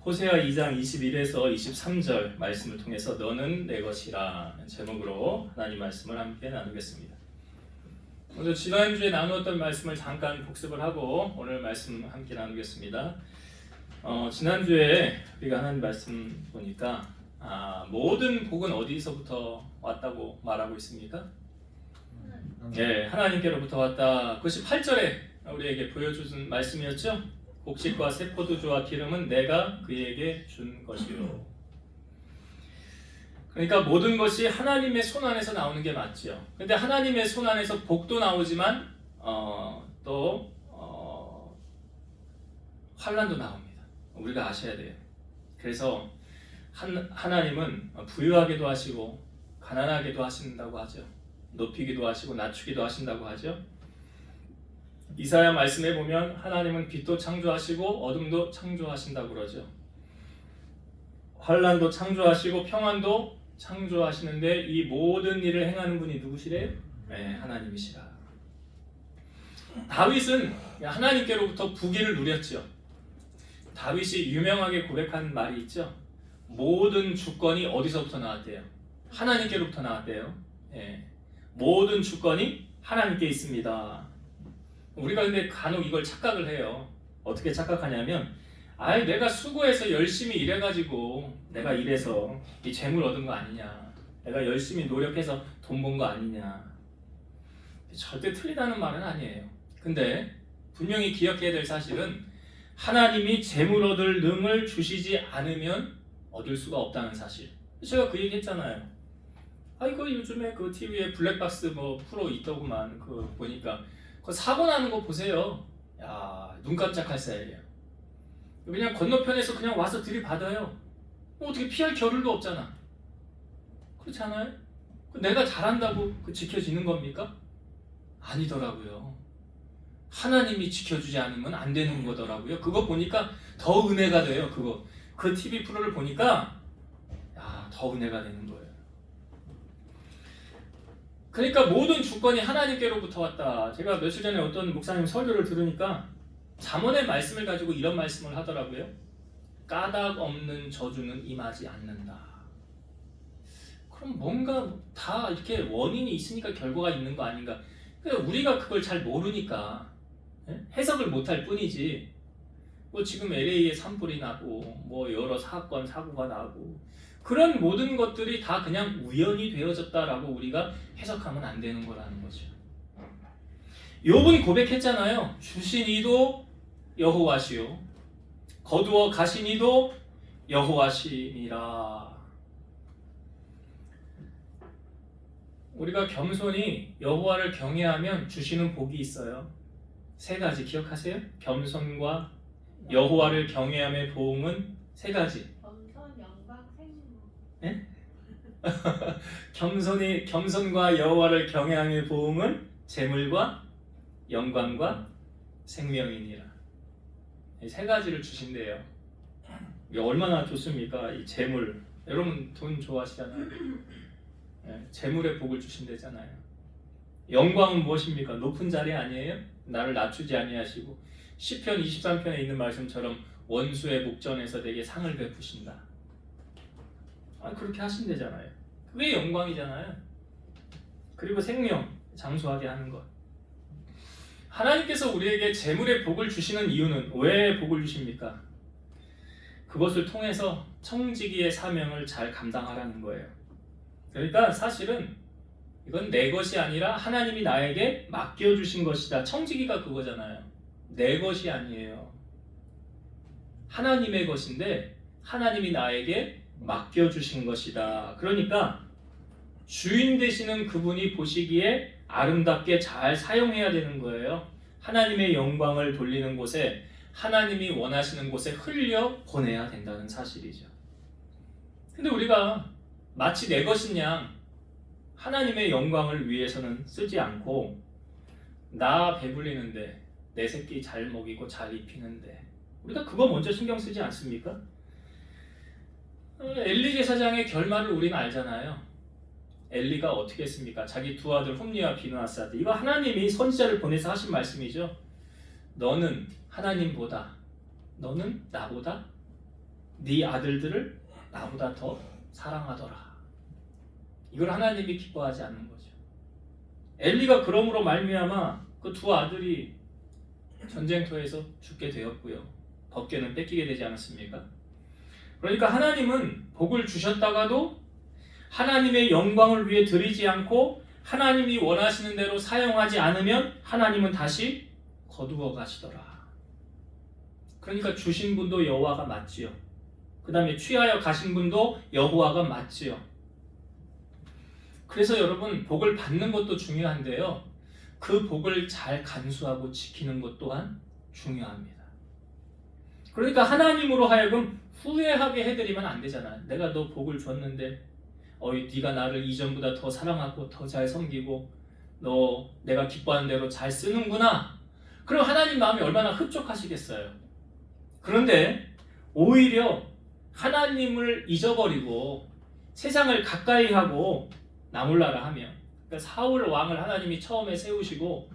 호세아 2장 21에서 23절 말씀을 통해서 너는 내 것이라 제목으로 하나님 말씀을 함께 나누겠습니다. 먼저 지난주에 나누었던 말씀을 잠깐 복습을 하고 오늘 말씀 함께 나누겠습니다. 지난주에 우리가 하나님 말씀 보니까 모든 복은 어디서부터 왔다고 말하고 있습니까? 네, 하나님께로부터 왔다. 그것이 8절에 우리에게 보여준 말씀이었죠. 곡식과 새 포도주와 기름은 내가 그에게 준 것이요. 그러니까 모든 것이 하나님의 손 안에서 나오는 게 맞죠. 근데 하나님의 손 안에서 복도 나오지만 또 환난도 나옵니다. 우리가 아셔야 돼요. 그래서 하나님은 부유하게도 하시고 가난하게도 하신다고 하죠. 높이기도 하시고 낮추기도 하신다고 하죠. 이사야 말씀에 보면 하나님은 빛도 창조하시고 어둠도 창조하신다고 그러죠. 환난도 창조하시고 평안도 창조하시는데 이 모든 일을 행하는 분이 누구시래요? 네, 하나님이시라. 다윗은 하나님께로부터 부귀를 누렸죠. 다윗이 유명하게 고백한 말이 있죠. 모든 주권이 어디서부터 나왔대요? 하나님께로부터 나왔대요. 네. 모든 주권이 하나님께 있습니다. 우리가 근데 간혹 이걸 착각을 해요. 어떻게 착각하냐면 내가 수고해서 열심히 일해가지고 내가 일해서 이 재물 얻은 거 아니냐, 내가 열심히 노력해서 돈 번 거 아니냐. 절대 틀리다는 말은 아니에요. 근데 분명히 기억해야 될 사실은 하나님이 재물 얻을 능을 주시지 않으면 얻을 수가 없다는 사실. 제가 그 얘기 했잖아요. 이거 요즘에 그 TV에 블랙박스 프로 있더구만. 그 보니까 그 사고 나는 거 보세요. 야, 눈 깜짝할 사이에요. 그냥 건너편에서 그냥 와서 들이받아요. 어떻게 피할 겨를도 없잖아. 그렇지 않아요? 내가 잘한다고 지켜지는 겁니까? 아니더라고요. 하나님이 지켜주지 않으면 안 되는 거더라고요. 그거 보니까 더 은혜가 돼요. 그 TV 프로를 보니까 더 은혜가 되는 거예요. 그러니까 모든 주권이 하나님께로부터 왔다. 제가 며칠 전에 어떤 목사님 설교를 들으니까 잠언의 말씀을 가지고 이런 말씀을 하더라고요. 까닭 없는 저주는 임하지 않는다. 그럼 뭔가 다 이렇게 원인이 있으니까 결과가 있는 거 아닌가. 우리가 그걸 잘 모르니까 해석을 못할 뿐이지. 지금 LA에 산불이 나고 여러 사건 사고가 나고 그런 모든 것들이 다 그냥 우연이 되어졌다라고 우리가 해석하면 안 되는 거라는 거죠. 욥은 고백했잖아요. 주신 이도 여호와시요 거두어 가신 이도 여호와시니라. 우리가 겸손히 여호와를 경외하면 주시는 복이 있어요. 세 가지 기억하세요? 겸손과 여호와를 경외함의 보응은 세 가지. 네? 겸손과 여호와를 경외함의 보응은 재물과 영광과 생명이니라. 이 세 가지를 주신대요. 이게 얼마나 좋습니까? 이 재물. 여러분 돈 좋아하시잖아요. 재물의 복을 주신대잖아요. 영광은 무엇입니까? 높은 자리 아니에요? 나를 낮추지 아니하시고 시편 23편에 있는 말씀처럼 원수의 목전에서 내게 상을 베푸신다. 그렇게 하신대잖아요. 그게 영광이잖아요. 그리고 생명, 장수하게 하는 것. 하나님께서 우리에게 재물의 복을 주시는 이유는 왜 복을 주십니까? 그것을 통해서 청지기의 사명을 잘 감당하라는 거예요. 그러니까 사실은 이건 내 것이 아니라 하나님이 나에게 맡겨주신 것이다. 청지기가 그거잖아요. 내 것이 아니에요. 하나님의 것인데 하나님이 나에게 맡겨주신 것이다. 그러니까 주인 되시는 그분이 보시기에 아름답게 잘 사용해야 되는 거예요. 하나님의 영광을 돌리는 곳에, 하나님이 원하시는 곳에 흘려 보내야 된다는 사실이죠. 근데 우리가 마치 내 것인 양 하나님의 영광을 위해서는 쓰지 않고 나 배불리는데, 내 새끼 잘 먹이고 잘 입히는데 우리가 그거 먼저 신경 쓰지 않습니까? 엘리 제사장의 결말을 우리는 알잖아요. 엘리가 어떻게 했습니까? 자기 두 아들 홈리와 비느하스한테, 이거 하나님이 선지자를 보내서 하신 말씀이죠. 너는 하나님보다, 너는 나보다 네 아들들을 나보다 더 사랑하더라. 이걸 하나님이 기뻐하지 않는 거죠. 엘리가 그러므로 말미암아 그 두 아들이 전쟁터에서 죽게 되었고요. 법궤는 뺏기게 되지 않았습니까? 그러니까 하나님은 복을 주셨다가도 하나님의 영광을 위해 드리지 않고 하나님이 원하시는 대로 사용하지 않으면 하나님은 다시 거두어 가시더라. 그러니까 주신 분도 여호와가 맞지요. 그 다음에 취하여 가신 분도 여호와가 맞지요. 그래서 여러분, 복을 받는 것도 중요한데요, 그 복을 잘 간수하고 지키는 것 또한 중요합니다. 그러니까 하나님으로 하여금 후회하게 해드리면 안 되잖아요. 내가 너 복을 줬는데 네가 나를 이전보다 더 사랑하고 더 잘 섬기고 너 내가 기뻐하는 대로 잘 쓰는구나. 그럼 하나님 마음이 얼마나 흡족하시겠어요. 그런데 오히려 하나님을 잊어버리고 세상을 가까이 하고 나몰라라 하면, 그러니까 사울 왕을 하나님이 처음에 세우시고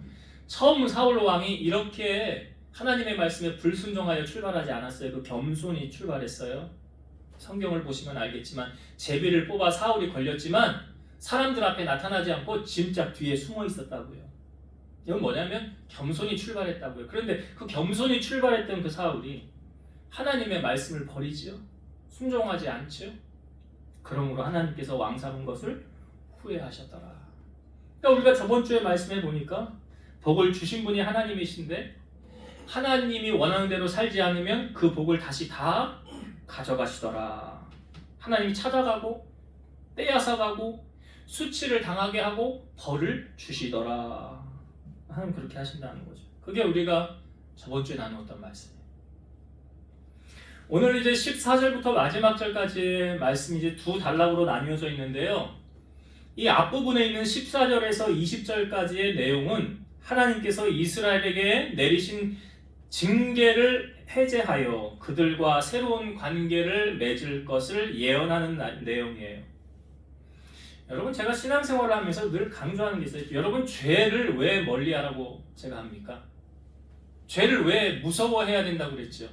처음 사울 왕이 이렇게 하나님의 말씀에 불순종하여 출발하지 않았어요. 그 겸손히 출발했어요. 성경을 보시면 알겠지만 제비를 뽑아 사울이 걸렸지만 사람들 앞에 나타나지 않고 짐작 뒤에 숨어 있었다고요. 이건 뭐냐면 겸손히 출발했다고요. 그런데 그 겸손히 출발했던 그 사울이 하나님의 말씀을 버리지요. 순종하지 않지요. 그러므로 하나님께서 왕 삼은 것을 후회하셨더라. 그러니까 우리가 저번 주에 말씀해 보니까 복을 주신 분이 하나님이신데 하나님이 원하는 대로 살지 않으면 그 복을 다시 다 가져가시더라. 하나님이 찾아가고 빼앗아가고 수치를 당하게 하고 벌을 주시더라. 하나님 그렇게 하신다는 거죠. 그게 우리가 저번 주에 나누었던 말씀이에요. 오늘 이제 14절부터 마지막 절까지의 말씀이 이제 두 단락으로 나뉘어져 있는데요, 이 앞부분에 있는 14절에서 20절까지의 내용은 하나님께서 이스라엘에게 내리신 징계를 해제하여 그들과 새로운 관계를 맺을 것을 예언하는 내용이에요. 여러분, 제가 신앙생활을 하면서 늘 강조하는 게 있어요. 여러분, 죄를 왜 멀리하라고 제가 합니까? 죄를 왜 무서워해야 된다고 그랬죠?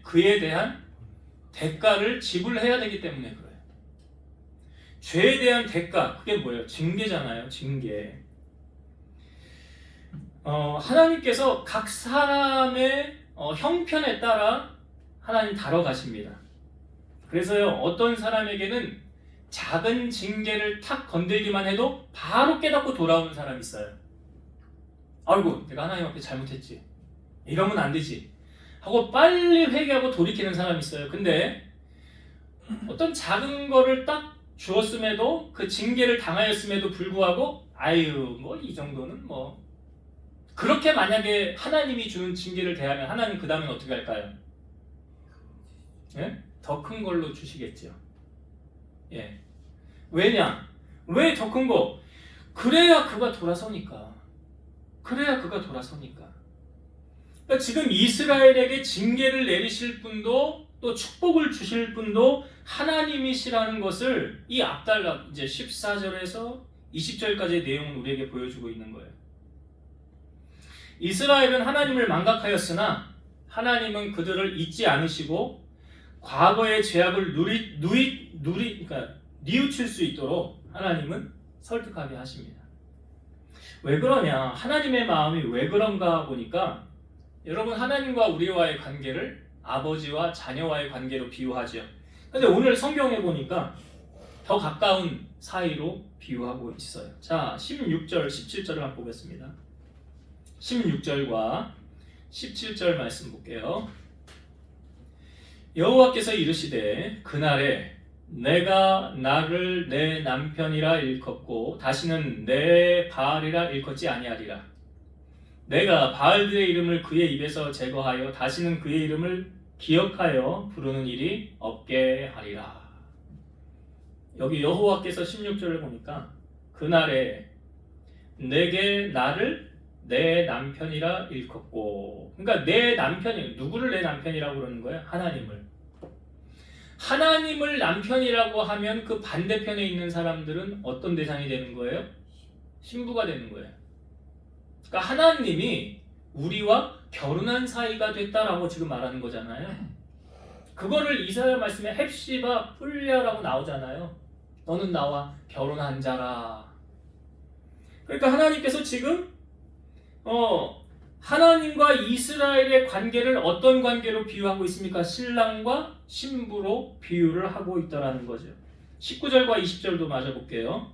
그에 대한 대가를 지불해야 되기 때문에 그래요. 죄에 대한 대가, 그게 뭐예요? 징계잖아요. 징계. 하나님께서 각 사람의 형편에 따라 하나님 다뤄가십니다. 그래서요, 어떤 사람에게는 작은 징계를 탁 건들기만 해도 바로 깨닫고 돌아오는 사람이 있어요. 아이고, 내가 하나님 앞에 잘못했지, 이러면 안 되지 하고 빨리 회개하고 돌이키는 사람이 있어요. 근데 어떤 작은 거를 딱 주었음에도, 그 징계를 당하였음에도 불구하고 아유, 뭐 이 정도는 뭐, 그렇게 만약에 하나님이 주는 징계를 대하면 하나님 그 다음엔 어떻게 할까요? 더 큰 걸로 주시겠죠. 왜냐? 왜 더 큰 거? 그래야 그가 돌아서니까. 그러니까 지금 이스라엘에게 징계를 내리실 분도 또 축복을 주실 분도 하나님이시라는 것을 이 앞단락 이제 14절에서 20절까지의 내용은 우리에게 보여주고 있는 거예요. 이스라엘은 하나님을 망각하였으나 하나님은 그들을 잊지 않으시고 과거의 죄악을 그러니까 뉘우칠 수 있도록 하나님은 설득하게 하십니다. 왜 그러냐? 하나님의 마음이 왜 그런가 보니까, 여러분, 하나님과 우리와의 관계를 아버지와 자녀와의 관계로 비유하죠. 근데 오늘 성경에 보니까 더 가까운 사이로 비유하고 있어요. 자, 16절, 17절을 한번 보겠습니다. 16절과 17절 말씀 볼게요. 여호와께서 이르시되 그날에 내가 나를 내 남편이라 일컫고 다시는 내 바알이라 일컫지 아니하리라. 내가 바알들의 이름을 그의 입에서 제거하여 다시는 그의 이름을 기억하여 부르는 일이 없게 하리라. 여기 여호와께서 16절을 보니까 그날에 내게 나를 내 남편이라 일컫고, 그러니까 내 남편이, 누구를 내 남편이라고 그러는 거예요? 하나님을 남편이라고 하면 그 반대편에 있는 사람들은 어떤 대상이 되는 거예요? 신부가 되는 거예요. 그러니까 하나님이 우리와 결혼한 사이가 됐다라고 지금 말하는 거잖아요. 그거를 이사야 말씀에 헵시바 뿔랴라고 나오잖아요. 너는 나와 결혼한 자라. 그러니까 하나님께서 지금 하나님과 이스라엘의 관계를 어떤 관계로 비유하고 있습니까? 신랑과 신부로 비유를 하고 있다라는 거죠. 19절과 20절도 맞아볼게요.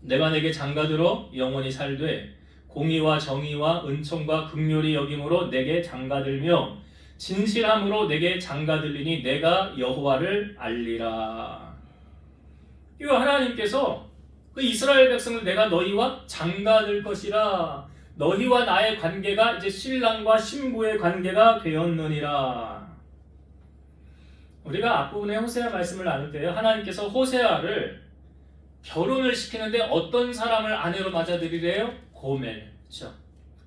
내가 내게 장가들어 영원히 살되 공의와 정의와 은총과 긍휼이 여김으로 내게 장가들며 진실함으로 내게 장가들리니 내가 여호와를 알리라. 이거 하나님께서 그 이스라엘 백성을 내가 너희와 장가들 것이라. 너희와 나의 관계가 이제 신랑과 신부의 관계가 되었느니라. 우리가 앞부분에 호세아 말씀을 나눌 때요, 하나님께서 호세아를 결혼을 시키는데 어떤 사람을 아내로 맞아들이래요? 고멜. 그렇죠?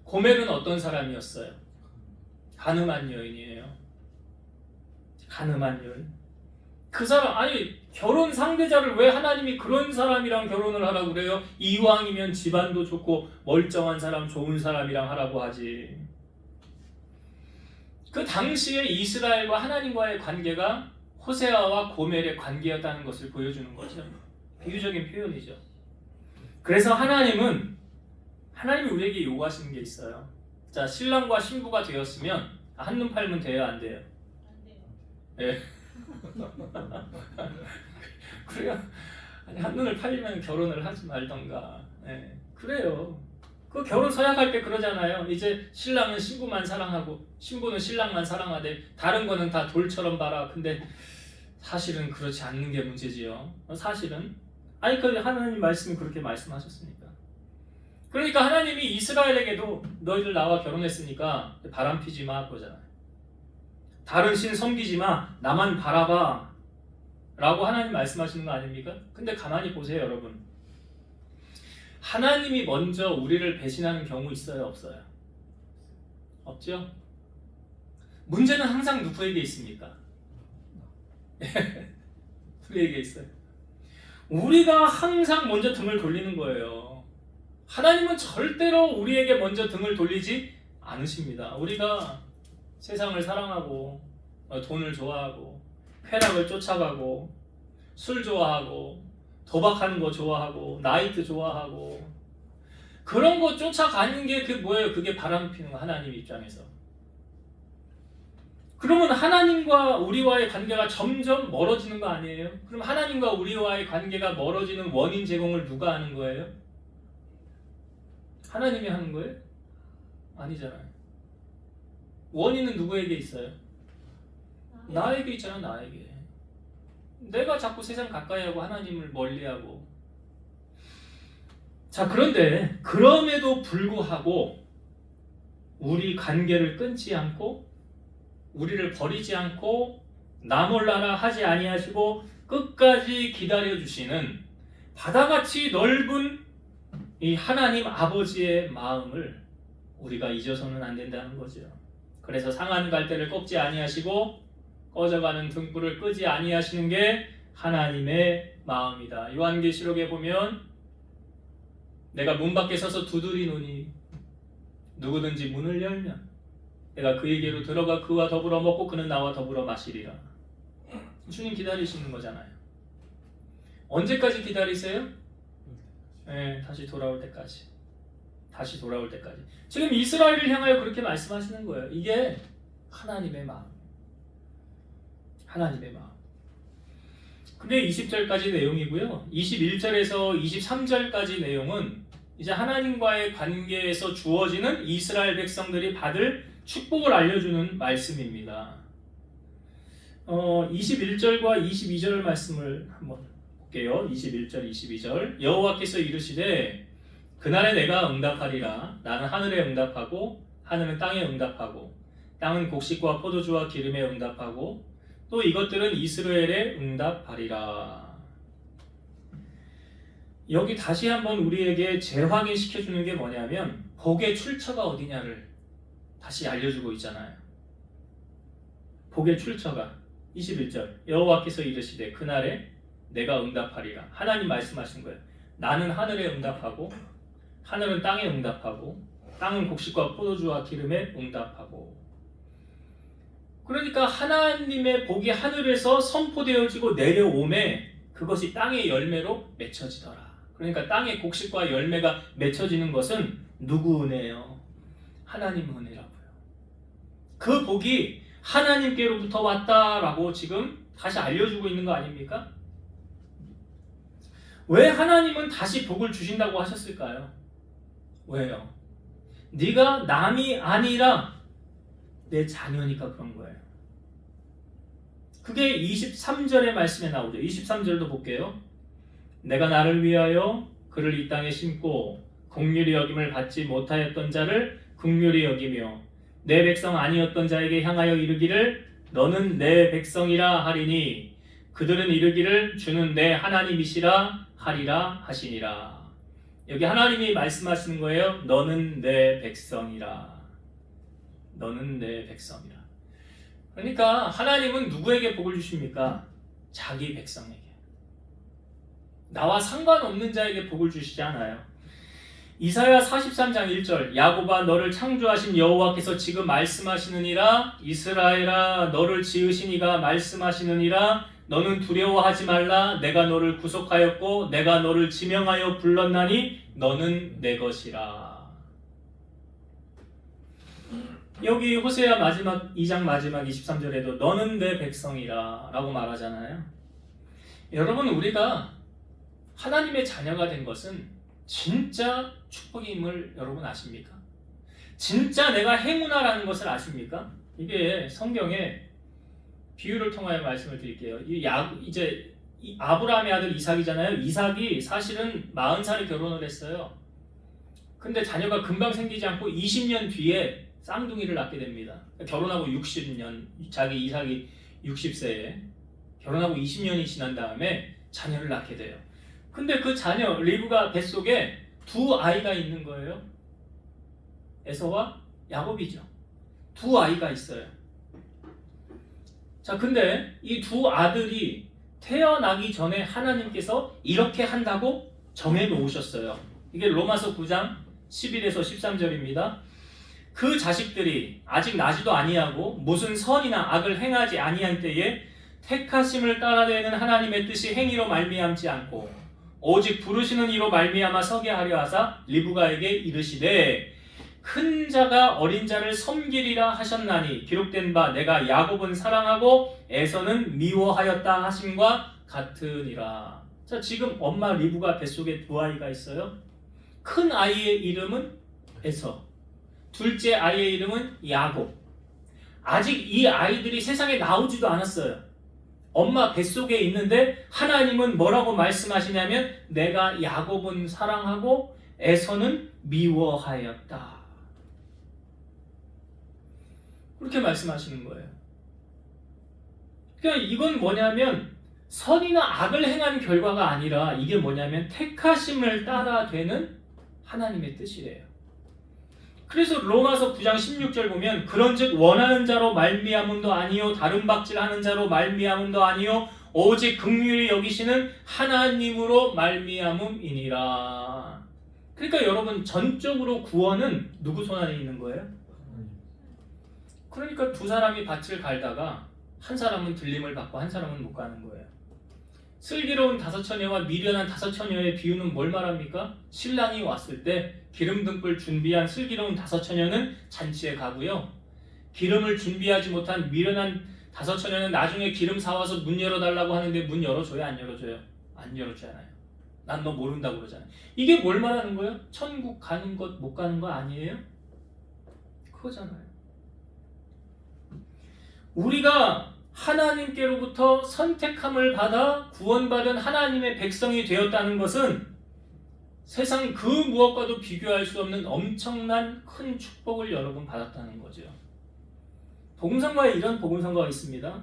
고멜은 어떤 사람이었어요? 가늠한 여인이에요. 가늠한 여인. 그 사람, 아니 결혼 상대자를 왜 하나님이 그런 사람이랑 결혼을 하라고 그래요? 이왕이면 집안도 좋고 멀쩡한 사람, 좋은 사람이랑 하라고 하지. 그 당시에 이스라엘과 하나님과의 관계가 호세아와 고멜의 관계였다는 것을 보여주는 거죠. 비유적인 표현이죠. 그래서 하나님이 우리에게 요구하시는 게 있어요. 자, 신랑과 신부가 되었으면 한눈 팔면 돼요, 안 돼요? 안 돼요. 예. 그래요. 아니, 한눈을 팔리면 결혼을 하지 말던가. 예. 그래요. 그 결혼 서약할 때 그러잖아요. 이제 신랑은 신부만 사랑하고 신부는 신랑만 사랑하되 다른 거는 다 돌처럼 봐라. 근데 사실은 그렇지 않는 게 문제지요. 사실은. 아니, 그 하나님 말씀이 그렇게 말씀하셨으니까. 그러니까 하나님이 이스라엘에게도 너희들 나와 결혼했으니까 바람 피지 마 그러잖아요. 다른 신 섬기지 마. 나만 바라봐. 라고 하나님 말씀하시는 거 아닙니까? 근데 가만히 보세요, 여러분. 하나님이 먼저 우리를 배신하는 경우 있어요, 없어요? 없죠? 문제는 항상 누구에게 있습니까? 우리에게 있어요. 우리가 항상 먼저 등을 돌리는 거예요. 하나님은 절대로 우리에게 먼저 등을 돌리지 않으십니다. 우리가 세상을 사랑하고 돈을 좋아하고 쾌락을 쫓아가고 술 좋아하고 도박하는 거 좋아하고 나이트 좋아하고 그런 거 쫓아가는 게 그 뭐예요? 그게 바람피는 거, 하나님 입장에서. 그러면 하나님과 우리와의 관계가 점점 멀어지는 거 아니에요? 그럼 하나님과 우리와의 관계가 멀어지는 원인 제공을 누가 하는 거예요? 하나님이 하는 거예요? 아니잖아요. 원인은 누구에게 있어요? 나에게 있잖아, 나에게. 내가 자꾸 세상 가까이 하고 하나님을 멀리하고. 자, 그런데 그럼에도 불구하고 우리 관계를 끊지 않고 우리를 버리지 않고 나 몰라라 하지 아니하시고 끝까지 기다려주시는 바다같이 넓은 이 하나님 아버지의 마음을 우리가 잊어서는 안 된다는 거죠. 그래서 상한 갈대를 꺾지 아니하시고 꺼져가는 등불을 끄지 아니하시는 게 하나님의 마음이다. 요한계시록에 보면 내가 문 밖에 서서 두드리노니 누구든지 문을 열면 내가 그에게로 들어가 그와 더불어 먹고 그는 나와 더불어 마시리라. 주님 기다리시는 거잖아요. 언제까지 기다리세요? 네, 다시 돌아올 때까지. 다시 돌아올 때까지. 지금 이스라엘을 향하여 그렇게 말씀하시는 거예요. 이게 하나님의 마음. 하나님의 마음. 근데 20절까지 내용이고요. 21절에서 23절까지 내용은 이제 하나님과의 관계에서 주어지는 이스라엘 백성들이 받을 축복을 알려주는 말씀입니다. 21절과 22절 말씀을 한번 볼게요. 21절, 22절. 여호와께서 이르시되 그날에 내가 응답하리라. 나는 하늘에 응답하고 하늘은 땅에 응답하고 땅은 곡식과 포도주와 기름에 응답하고 또 이것들은 이스라엘에 응답하리라. 여기 다시 한번 우리에게 재확인시켜주는 게 뭐냐면 복의 출처가 어디냐를 다시 알려주고 있잖아요. 복의 출처가 21절 여호와께서 이르시되 그날에 내가 응답하리라. 하나님 말씀하신 거예요. 나는 하늘에 응답하고 하늘은 땅에 응답하고 땅은 곡식과 포도주와 기름에 응답하고. 그러니까 하나님의 복이 하늘에서 선포되어지고 내려오매 그것이 땅의 열매로 맺혀지더라. 그러니까 땅의 곡식과 열매가 맺혀지는 것은 누구 은혜요? 하나님 은혜라고요. 그 복이 하나님께로부터 왔다라고 지금 다시 알려주고 있는 거 아닙니까? 왜 하나님은 다시 복을 주신다고 하셨을까요? 왜요? 네가 남이 아니라 내 자녀니까 그런 거예요. 그게 23절의 말씀에 나오죠. 23절도 볼게요. 내가 나를 위하여 그를 이 땅에 심고 긍휼히 여김을 받지 못하였던 자를 긍휼히 여기며 내 백성 아니었던 자에게 향하여 이르기를 너는 내 백성이라 하리니 그들은 이르기를 주는 내 하나님이시라 하리라 하시니라. 여기 하나님이 말씀하시는 거예요. 너는 내 백성이라. 너는 내 백성이라. 그러니까 하나님은 누구에게 복을 주십니까? 자기 백성에게. 나와 상관없는 자에게 복을 주시지 않아요. 이사야 43장 1절 야곱아 너를 창조하신 여호와께서 지금 말씀하시느니라. 이스라엘아 너를 지으신 이가 말씀하시느니라. 너는 두려워하지 말라. 내가 너를 구속하였고 내가 너를 지명하여 불렀나니 너는 내 것이라. 여기 호세아 마지막 2장 마지막 23절에도 너는 내 백성이라 라고 말하잖아요. 여러분 우리가 하나님의 자녀가 된 것은 진짜 축복임을 여러분 아십니까? 진짜 내가 행운아라는 것을 아십니까? 이게 성경에 비유를 통하여 말씀을 드릴게요. 이제 아브라함의 아들 이삭이잖아요. 이삭이 사실은 40살에 결혼을 했어요. 근데 자녀가 금방 생기지 않고 20년 뒤에 쌍둥이를 낳게 됩니다. 결혼하고 60년, 자기 이삭이 60세에 결혼하고 20년이 지난 다음에 자녀를 낳게 돼요. 근데 그 자녀 리브가 뱃속에 두 아이가 있는 거예요. 에서와 야곱이죠. 두 아이가 있어요. 자, 근데 이 두 아들이 태어나기 전에 하나님께서 이렇게 한다고 정해 놓으셨어요. 이게 로마서 9장 11에서 13절입니다. 그 자식들이 아직 나지도 아니하고 무슨 선이나 악을 행하지 아니한 때에 택하심을 따라되는 하나님의 뜻이 행위로 말미암지 않고 오직 부르시는 이로 말미암아 서게 하려 하사 리브가에게 이르시되 큰 자가 어린 자를 섬기리라 하셨나니 기록된 바 내가 야곱은 사랑하고 에서는 미워하였다 하심과 같으니라. 자, 지금 엄마 리브가 뱃속에 두 아이가 있어요. 큰 아이의 이름은 에서, 둘째 아이의 이름은 야곱. 아직 이 아이들이 세상에 나오지도 않았어요. 엄마 뱃속에 있는데 하나님은 뭐라고 말씀하시냐면 내가 야곱은 사랑하고 에서는 미워하였다. 그렇게 말씀하시는 거예요. 그러니까 이건 뭐냐면 선이나 악을 행한 결과가 아니라 이게 뭐냐면 택하심을 따라 되는 하나님의 뜻이래요. 그래서 로마서 9장 16절 보면 그런즉 원하는 자로 말미암음도 아니요 다른 박질하는 자로 말미암음도 아니요 오직 긍휼히 여기시는 하나님으로 말미암음이니라. 그러니까 여러분 전적으로 구원은 누구 손 안에 있는 거예요? 그러니까 두 사람이 밭을 갈다가 한 사람은 들림을 받고 한 사람은 못 가는 거예요. 슬기로운 다섯 처녀와 미련한 다섯 처녀의 비유는 뭘 말합니까? 신랑이 왔을 때 기름 등불 준비한 슬기로운 다섯 처녀는 잔치에 가고요. 기름을 준비하지 못한 미련한 다섯 처녀는 나중에 기름 사와서 문 열어달라고 하는데 문 열어줘요? 안 열어줘요? 안 열어주잖아요. 난 너 모른다고 그러잖아요. 이게 뭘 말하는 거예요? 천국 가는 것 못 가는 거 아니에요? 그거잖아요. 우리가 하나님께로부터 선택함을 받아 구원받은 하나님의 백성이 되었다는 것은 세상 그 무엇과도 비교할 수 없는 엄청난 큰 축복을 여러분 받았다는 거죠. 복음성가에 이런 복음성가가 있습니다.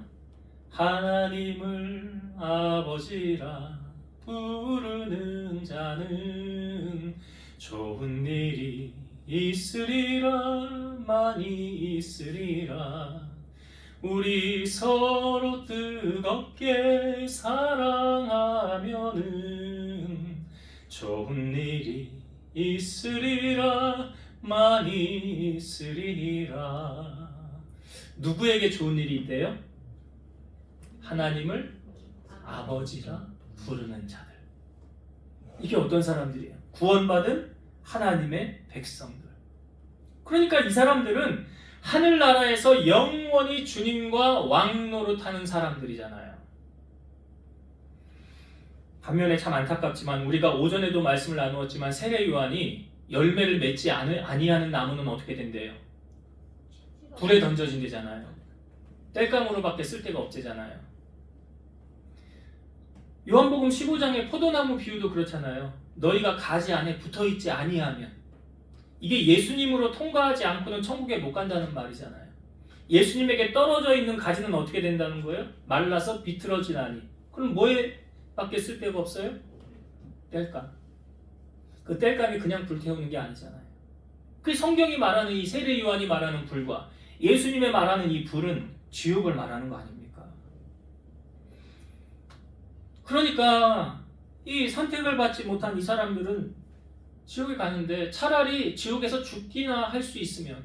하나님을 아버지라 부르는 자는 좋은 일이 있으리라 많이 있으리라. 우리 서로 뜨겁게 사랑하면은 좋은 일이 있으리라 많이 있으리라. 누구에게 좋은 일이 있대요? 하나님을 아버지라 부르는 자들. 이게 어떤 사람들이에요? 구원받은 하나님의 백성들. 그러니까 이 사람들은 하늘나라에서 영원히 주님과 왕노릇하는 사람들이잖아요. 반면에 참 안타깝지만 우리가 오전에도 말씀을 나누었지만 세례 요한이 열매를 맺지 아니하는 나무는 어떻게 된대요? 불에 던져진대잖아요. 땔감으로밖에 쓸 데가 없대잖아요. 요한복음 15장의 포도나무 비유도 그렇잖아요. 너희가 가지 안에 붙어있지 아니하면, 이게 예수님으로 통과하지 않고는 천국에 못 간다는 말이잖아요. 예수님에게 떨어져 있는 가지는 어떻게 된다는 거예요? 말라서 비틀어지나니. 그럼 뭐에 밖에 쓸 데가 없어요? 땔감. 그 땔감이 그냥 불태우는 게 아니잖아요. 그 성경이 말하는 이 세례 요한이 말하는 불과 예수님의 말하는 이 불은 지옥을 말하는 거 아닙니까? 그러니까 이 선택을 받지 못한 이 사람들은 지옥에 가는데 차라리 지옥에서 죽기나 할 수 있으면,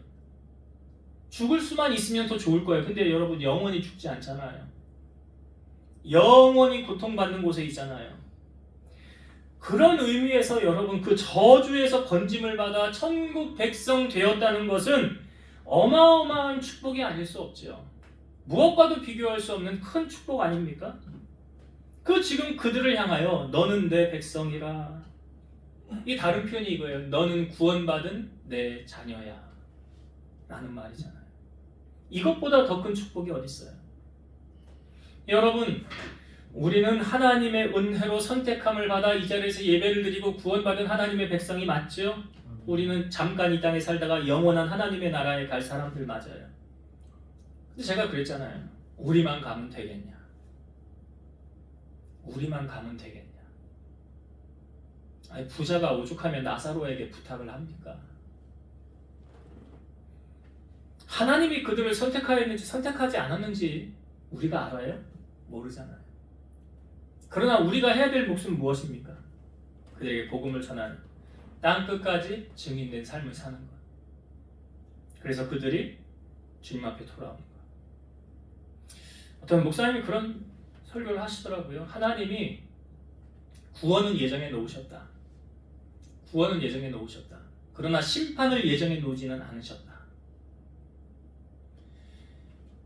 죽을 수만 있으면 더 좋을 거예요. 근데 여러분 영원히 죽지 않잖아요. 영원히 고통받는 곳에 있잖아요. 그런 의미에서 여러분 그 저주에서 건짐을 받아 천국 백성 되었다는 것은 어마어마한 축복이 아닐 수 없죠. 무엇과도 비교할 수 없는 큰 축복 아닙니까? 그 지금 그들을 향하여 너는 내 백성이라, 이 다른 표현이 이거예요. 너는 구원받은 내 자녀야 라는 말이잖아요. 이것보다 더 큰 축복이 어디 있어요? 여러분, 우리는 하나님의 은혜로 선택함을 받아 이 자리에서 예배를 드리고 구원받은 하나님의 백성이 맞죠? 우리는 잠깐 이 땅에 살다가 영원한 하나님의 나라에 갈 사람들 맞아요. 근데 제가 그랬잖아요. 우리만 가면 되겠냐? 우리만 가면 되겠냐? 아니, 부자가 오죽하면 나사로에게 부탁을 합니까? 하나님이 그들을 선택하였는지 선택하지 않았는지 우리가 알아요? 모르잖아요. 그러나 우리가 해야 될 몫은 무엇입니까? 그들에게 복음을 전하는, 땅끝까지 증인된 삶을 사는 것. 그래서 그들이 주님 앞에 돌아오는 것. 어떤 목사님이 그런 설교를 하시더라고요. 하나님이 구원은 예정해 놓으셨다. 구원은 예정해 놓으셨다. 그러나 심판을 예정해 놓지는 않으셨다.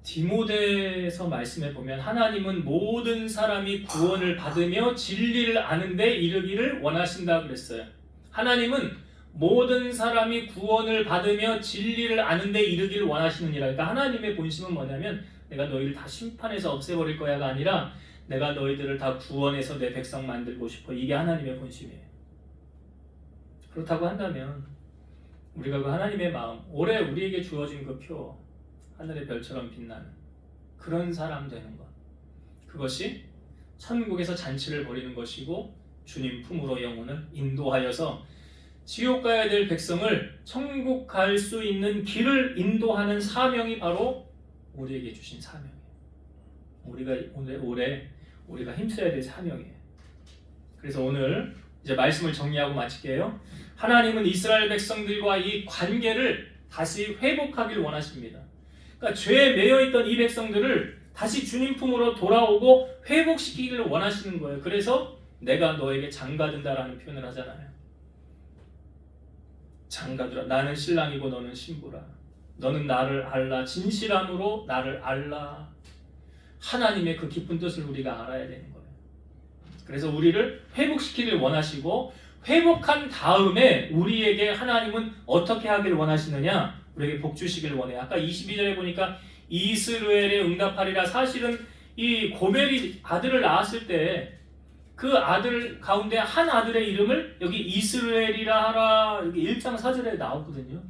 디모데서 말씀해 보면 하나님은 모든 사람이 구원을 받으며 진리를 아는 데 이르기를 원하신다 그랬어요. 하나님은 모든 사람이 구원을 받으며 진리를 아는 데 이르기를 원하시느니라. 그러니까 하나님의 본심은 뭐냐면 내가 너희를 다 심판해서 없애버릴 거야가 아니라 내가 너희들을 다 구원해서 내 백성 만들고 싶어. 이게 하나님의 본심이에요. 그렇다고 한다면 우리가 그 하나님의 마음, 올해 우리에게 주어진 그 표, 하늘의 별처럼 빛나는 그런 사람 되는 것, 그것이 천국에서 잔치를 벌이는 것이고 주님 품으로 영혼을 인도하여서 지옥 가야 될 백성을 천국 갈 수 있는 길을 인도하는 사명이 바로 우리에게 주신 사명이에요. 올해 우리가 힘써야 될 사명이에요. 그래서 오늘 이제 말씀을 정리하고 마칠게요. 하나님은 이스라엘 백성들과 이 관계를 다시 회복하길 원하십니다. 그러니까 죄에 매여있던 이 백성들을 다시 주님 품으로 돌아오고 회복시키기를 원하시는 거예요. 그래서 내가 너에게 장가든다라는 표현을 하잖아요. 장가들아, 나는 신랑이고 너는 신부라. 너는 나를 알라. 진실함으로 나를 알라. 하나님의 그 깊은 뜻을 우리가 알아야 되는 거예요. 그래서 우리를 회복시키길 원하시고, 회복한 다음에 우리에게 하나님은 어떻게 하길 원하시느냐? 우리에게 복 주시길 원해요. 아까 22절에 보니까 이스라엘에 응답하리라. 사실은 이 고멜이 아들을 낳았을 때 그 아들 가운데 한 아들의 이름을 여기 이스라엘이라 하라, 여기 1장 4절에 나오거든요.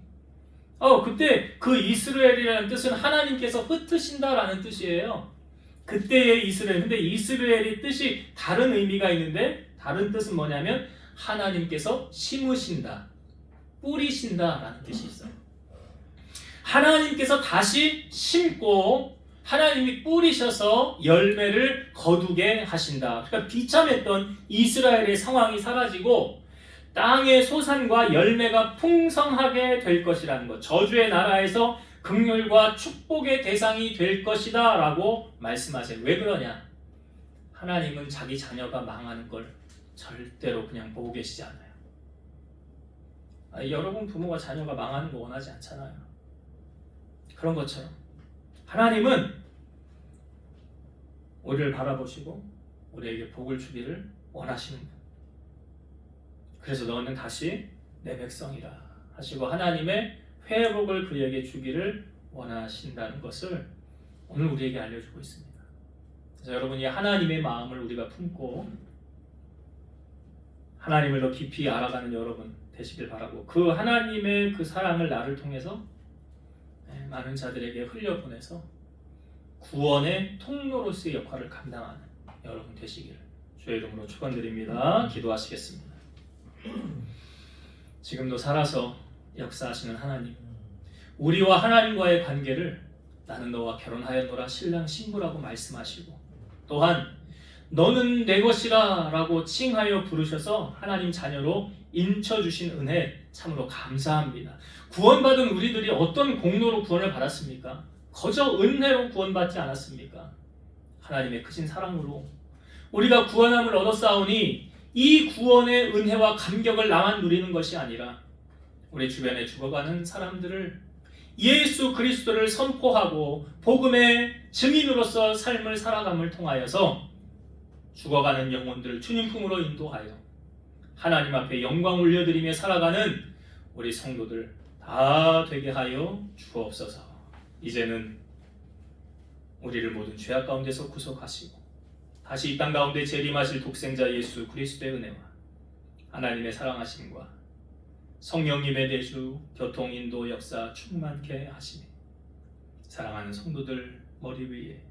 그때 그 이스라엘이라는 뜻은 하나님께서 흩으신다라는 뜻이에요. 그때의 이스라엘. 근데 이스라엘의 뜻이 다른 의미가 있는데, 다른 뜻은 뭐냐면 하나님께서 심으신다, 뿌리신다라는 뜻이 있어요. 하나님께서 다시 심고 하나님이 뿌리셔서 열매를 거두게 하신다. 그러니까 비참했던 이스라엘의 상황이 사라지고 땅의 소산과 열매가 풍성하게 될 것이라는 것. 저주의 나라에서 긍휼과 축복의 대상이 될 것이다 라고 말씀하세요. 왜 그러냐? 하나님은 자기 자녀가 망하는 걸 절대로 그냥 보고 계시지 않아요. 여러분 부모가 자녀가 망하는 거 원하지 않잖아요. 그런 것처럼 하나님은 우리를 바라보시고 우리에게 복을 주기를 원하시는 분. 그래서 너는 다시 내 백성이라 하시고 하나님의 회복을 그에게 주기를 원하신다는 것을 오늘 우리에게 알려주고 있습니다. 그래서 여러분이 하나님의 마음을 우리가 품고 하나님을 더 깊이 알아가는 여러분 되시길 바라고, 그 하나님의 그 사랑을 나를 통해서 많은 자들에게 흘려보내서 구원의 통로로서의 역할을 감당하는 여러분 되시기를 주의 이름으로 축원드립니다. 기도하시겠습니다. 지금도 살아서 역사하시는 하나님, 우리와 하나님과의 관계를 나는 너와 결혼하였노라 신랑 신부라고 말씀하시고, 또한 너는 내 것이라 라고 칭하여 부르셔서 하나님 자녀로 인쳐주신 은혜 참으로 감사합니다. 구원받은 우리들이 어떤 공로로 구원을 받았습니까? 거저 은혜로 구원받지 않았습니까? 하나님의 크신 사랑으로 우리가 구원함을 얻었사오니 이 구원의 은혜와 감격을 나만 누리는 것이 아니라 우리 주변에 죽어가는 사람들을 예수 그리스도를 선포하고 복음의 증인으로서 삶을 살아감을 통하여서 죽어가는 영혼들을 주님 품으로 인도하여 하나님 앞에 영광 올려드리며 살아가는 우리 성도들 다 되게 하여 주옵소서. 이제는 우리를 모든 죄악 가운데서 구속하시고 다시 이 땅 가운데 재림하실 독생자 예수 그리스도의 은혜와 하나님의 사랑하심과 성령님의 대주 교통 인도 역사 충만케 하시니 사랑하는 성도들 머리 위에,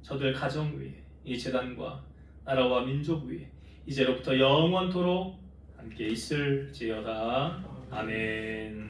저들 가정 위에, 이 제단과 나라와 민족 위에 이제로부터 영원토록 함께 있을지어다. 아멘.